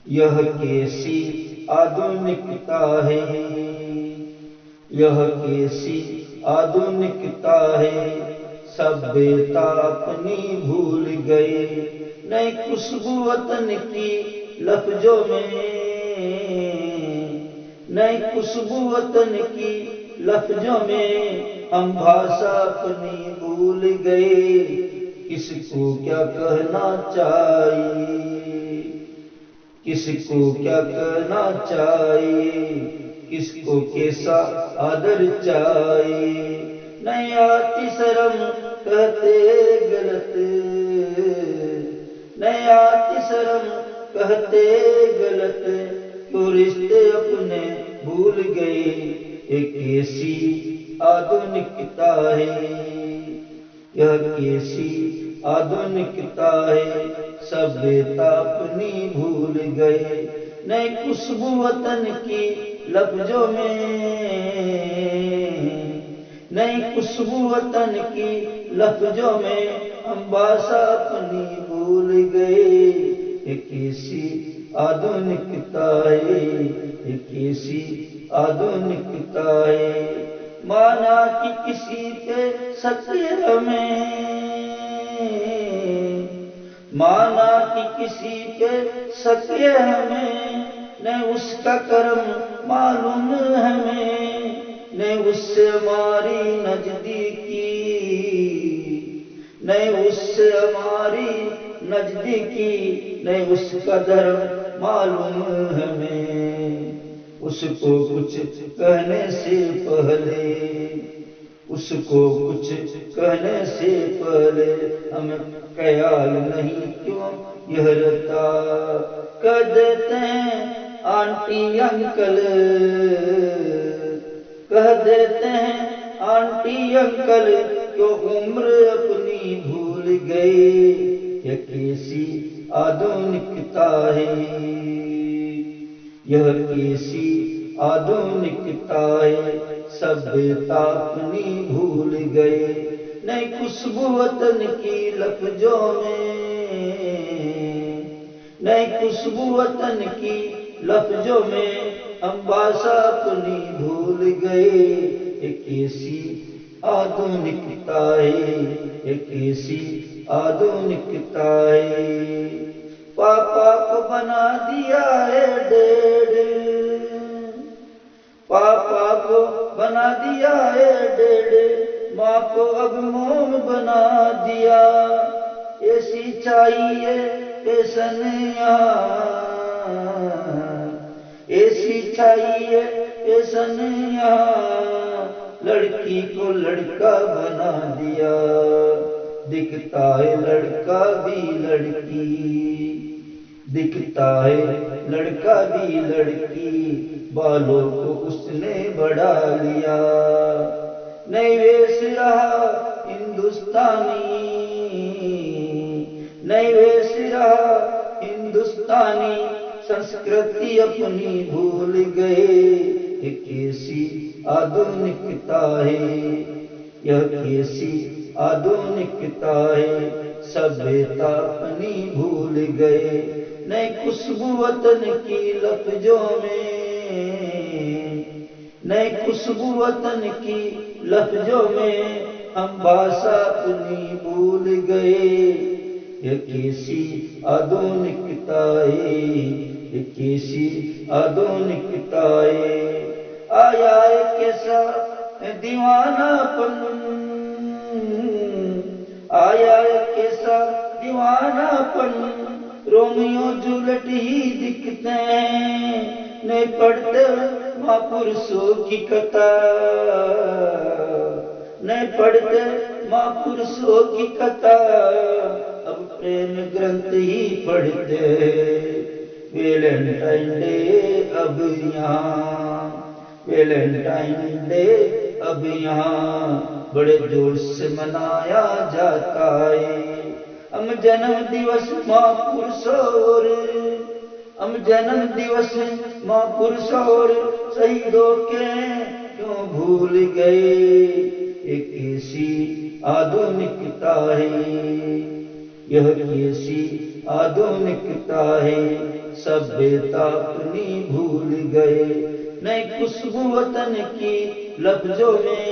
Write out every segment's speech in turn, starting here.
یہ کیسی آدھنکتا ہے، یہ کیسی آدھنکتا ہے، سبھیتا اپنی بھول گئے، نئی خوشبو وطن کی لفظوں میں، نئی خوشبو وطن کی لفظوں میں، ہم بھاشا اپنی بھول گئے، کس کو کیا کہنا چاہیے، کس کو کیا کہنا چاہیے، کس کو کیسا آدر چاہیے، نہیں آتی شرم کہتے غلط، نہیں آتی شرم کہتے غلط، کیوں رشتے اپنے بھول گئے، ایک کیسی آدھنکتا ہے، یہ کیسی آدھنکتا ہے، سبھیتا اپنی بھول گئے، نئی خوشبو وطن کی لفظوں میں، نئی خوشبو وطن کی لفظوں میں، ہم بھاشا اپنی بھول گئے، یہ کیسی آدھنکتا ہے، یہ کیسی آدھنکتا ہے، مانا کہ کسی پہ شک ہمیں، مانا کہ کسی پہ شک ہمیں، نہیں اس کا کرم معلوم ہمیں، نہیں اس سے ہماری نزدیکی، نہیں اس سے ہماری نزدیکی، نہیں اس کا دھرم معلوم ہمیں، اس کو کچھ کہنے سے پہلے، اس کو کچھ کہنے سے پہلے، ہمیں خیال نہیں کیوں یہ رہتا، کہہ دیتے ہیں آنٹی انکل، کہہ دیتے ہیں آنٹی انکل، کیوں عمر اپنی بھول گئے، یہ کیسی آدھنکتا ہے، یہ کیسی آدھنکتا ہے، سبھیتا اپنی بھول گئے، نئی خوشبو وطن کی لفظوں میں، نئی خوشبو وطن کی لفظوں میں، ہم بھاشا اپنی بھول گئے، یہ کیسی آدھنکتا ہے، یہ کیسی آدھنکتا ہے، پاپا کو بنا دیا ہے ڈیڈ، پاپا کو بنا دیا ہے ڈیڈ، ماں کو اب موم بنا دیا، ایسی چاہیے پیشن یہاں، ایسی چاہیے پیشن یہاں، لڑکی کو لڑکا بنا دیا، دکھتا ہے لڑکا بھی لڑکی، دکھتا ہے لڑکا بھی لڑکی، بالوں کو اس نے بڑھا لیا، نہیں ویس رہا ہندوستانی، نہیں ویس رہا ہندوستانی، سنسکرتی اپنی بھول گئے، یہ کیسی آدھنکتا ہے، یہ کیسی آدھنکتا ہے، سبھیتا اپنی بھول گئے، نئی خوشبو وطن کی لفظوں میں، نئی خوشبو وطن کی لفظوں میں، ہم بھاشا اپنی بھول گئے، یہ کیسی آدھنکتا ہے، یہ کیسی آدھنکتا ہے، آیا ہے کیسا دیوانہ پن، آیا ہے کیسا دیوانہ پن، رومیو جولیٹ ہی دکھتے ہیں، نہیں پڑھتے مہاپرشوں کی کتھا، نہیں پڑھتے مہاپرشوں کی کتھا، اب پریم گرنتھ ہی پڑھتے، ویلنٹائن ڈے اب یہاں، ویلنٹائن ڈے اب یہاں بڑے جوش سے منایا جاتا ہے، ہم جنم دیوس مہاپرشوں اور، ہم جنم دیوس مہاپرشوں اور شہیدوں کے کیوں بھول گئے، یہ کیسی آدھنکتا ہے، یہ کیسی آدھنکتا ہے، سبھیتا اپنی بھول گئے، نئی خوشبو وطن کی لفظوں میں،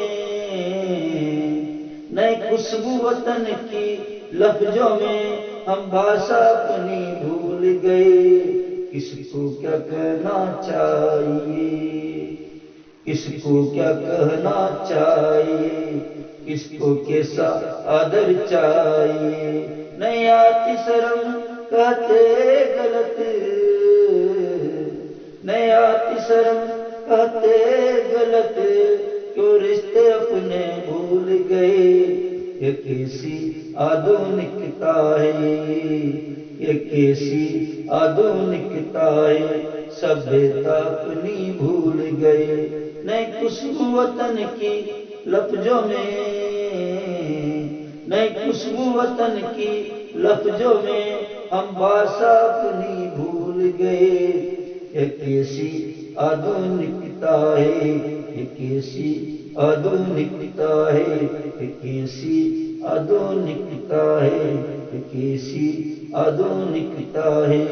نئی خوشبو وطن کی لفظوں میں ہم بھاشا اپنی بھول گئے۔ کس کو کیا کہنا چاہیے، کس کو کیا کہنا چاہیے، کس کو کیسا آدر چاہیے، نہیں آتی شرم کہتے غلط، نہیں آتی شرم کہتے غلط، کیوں رشتے اپنے بھول گئے۔ یہ کیسی آدھونکتا ہے، یہ کیسی آدھونکتا ہے، سبھیتا اپنی بھول گئے، نئی خوشبو وطن کی لفظوں میں، نئی خوشبو وطن کی لفظوں میں ہم بھاشا اپنی بھول گئے۔ یہ کیسی آدھونکتا ہے، یہ کیسی آدھونکتا ہے، یہ کیسی آدھونکتا ہے، یہ کیسی آدھونکتا ہے۔